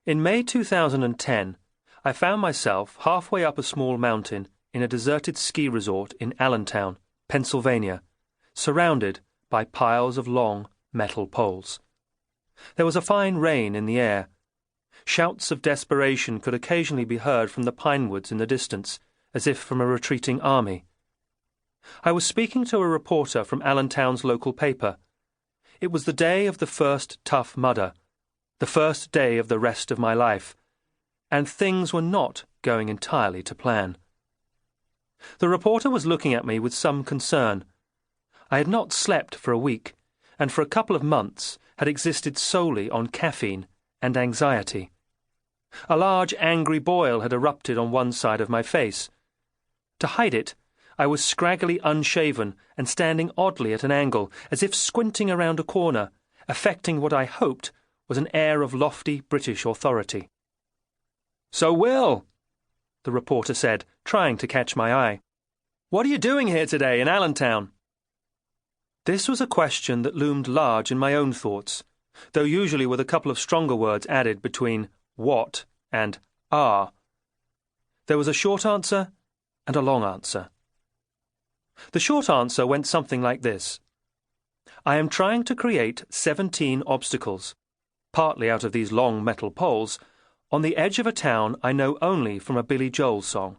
In May 2010, I found myself halfway up a small mountain in a deserted ski resort in Allentown, Pennsylvania, surrounded by piles of long metal poles. There was a fine rain in the air. Shouts of desperation could occasionally be heard from the pine woods in the distance, as if from a retreating army. I was speaking to a reporter from Allentown's local paper. It was the day of the first Tough Mudder, the first day of the rest of my life, and things were not going entirely to plan. The reporter was looking at me with some concern. I had not slept for a week, and for a couple of months had existed solely on caffeine and anxiety. A large angry boil had erupted on one side of my face. To hide it, I was scraggly unshaven and standing oddly at an angle, as if squinting around a corner, affecting what I hoped was an air of lofty British authority. "So, Will," the reporter said, trying to catch my eye, "what are you doing here today in Allentown?" This was a question that loomed large in my own thoughts, though usually with a couple of stronger words added between what and are. There was a short answer and a long answer. The short answer went something like this. I am trying to create 17 obstacles, partly out of these long metal poles, on the edge of a town I know only from a Billy Joel song.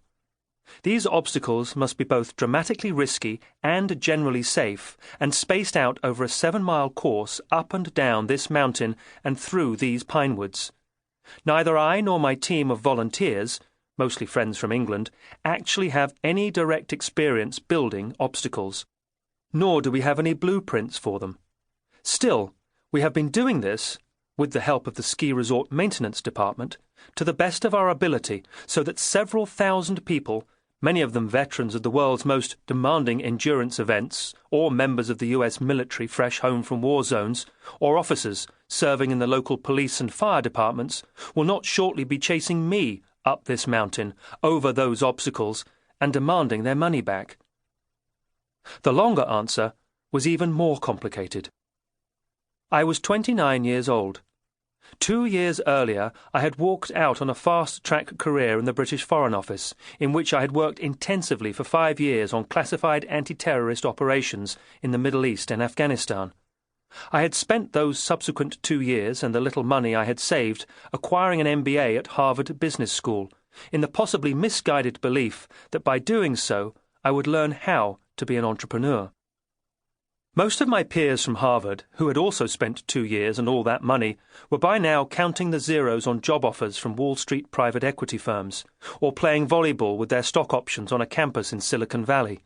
These obstacles must be both dramatically risky and generally safe, and spaced out over a 7-mile course up and down this mountain and through these pine woods. Neither I nor my team of volunteers, mostly friends from England, actually have any direct experience building obstacles, nor do we have any blueprints for them. Still, we have been doing this, with the help of the ski resort maintenance department, to the best of our ability, so that several thousand people, many of them veterans of the world's most demanding endurance events, or members of the US military fresh home from war zones, or officers serving in the local police and fire departments, will not shortly be chasing me up this mountain, over those obstacles, and demanding their money back. The longer answer was even more complicated. I was 29 years old. 2 years earlier, I had walked out on a fast-track career in the British Foreign Office, in which I had worked intensively for 5 years on classified anti-terrorist operations in the Middle East and Afghanistan. I had spent those subsequent 2 years and the little money I had saved acquiring an MBA at Harvard Business School, in the possibly misguided belief that by doing so I would learn how to be an entrepreneur. Most of my peers from Harvard, who had also spent 2 years and all that money, were by now counting the zeros on job offers from Wall Street private equity firms, or playing volleyball with their stock options on a campus in Silicon Valley.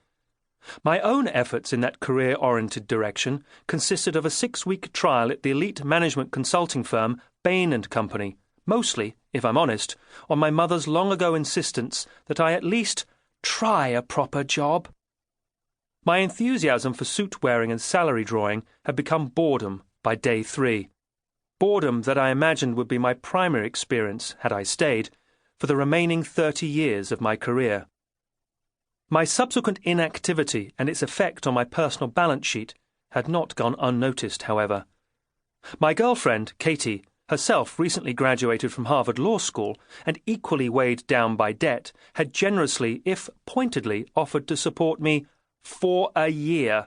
My own efforts in that career-oriented direction consisted of a 6-week trial at the elite management consulting firm Bain & Company, mostly, if I'm honest, on my mother's long-ago insistence that I at least try a proper job. My enthusiasm for suit-wearing and salary drawing had become boredom by day 3. Boredom that I imagined would be my primary experience, had I stayed, for the remaining 30 years of my career. My subsequent inactivity and its effect on my personal balance sheet had not gone unnoticed, however. My girlfriend, Katie, herself recently graduated from Harvard Law School and equally weighed down by debt, had generously, if pointedly, offered to support me for a year,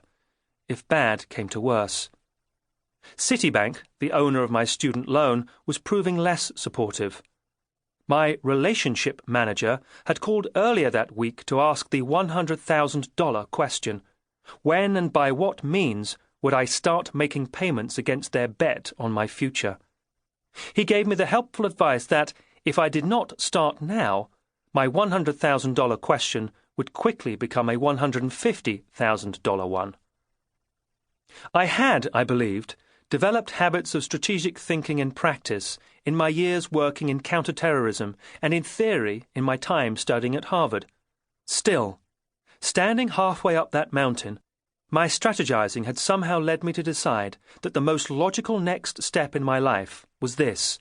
if bad came to worse. Citibank, the owner of my student loan, was proving less supportive. My relationship manager had called earlier that week to ask the $100,000 question. When and by what means would I start making payments against their bet on my future? He gave me the helpful advice that, if I did not start now, my $100,000 question would quickly become a $150,000 one. I had, I believed, developed habits of strategic thinking and practice in my years working in counterterrorism and in theory in my time studying at Harvard. Still, standing halfway up that mountain, my strategizing had somehow led me to decide that the most logical next step in my life was this.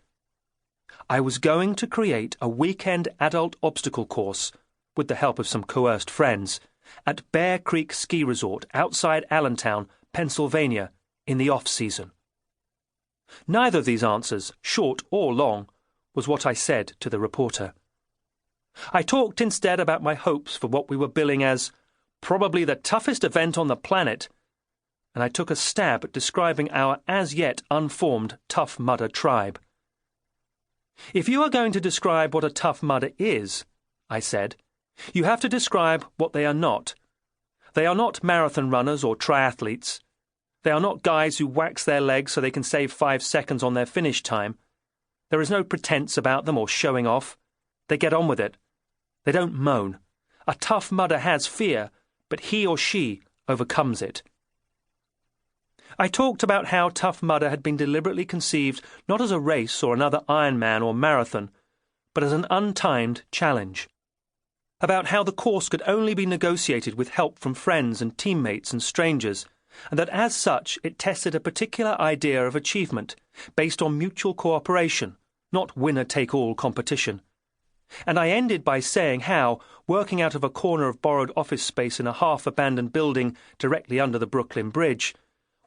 I was going to create a weekend adult obstacle course, with the help of some coerced friends, at Bear Creek Ski Resort outside Allentown, Pennsylvania, in the off-season. Neither of these answers, short or long, was what I said to the reporter. I talked instead about my hopes for what we were billing as probably the toughest event on the planet, and I took a stab at describing our as-yet unformed Tough Mudder tribe. If you are going to describe what a Tough Mudder is, I said, you have to describe what they are not. They are not marathon runners or triathletes. They are not guys who wax their legs so they can save 5 seconds on their finish time. There is no pretense about them or showing off. They get on with it. They don't moan. A Tough Mudder has fear, but he or she overcomes it. I talked about how Tough Mudder had been deliberately conceived not as a race or another Ironman or marathon, but as an untimed challenge. About how the course could only be negotiated with help from friends and teammates and strangers, and that as such it tested a particular idea of achievement based on mutual cooperation, not winner-take-all competition. And I ended by saying how, working out of a corner of borrowed office space in a half-abandoned building directly under the Brooklyn Bridge,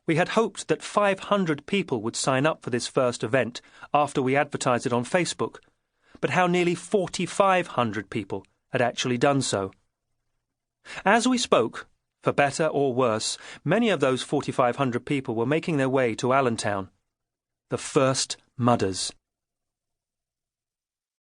we had hoped that 500 people would sign up for this first event after we advertised it on Facebook, but how nearly 4,500 people had actually done so. As we spoke, for better or worse, many of those 4,500 people were making their way to Allentown. The first Mudders.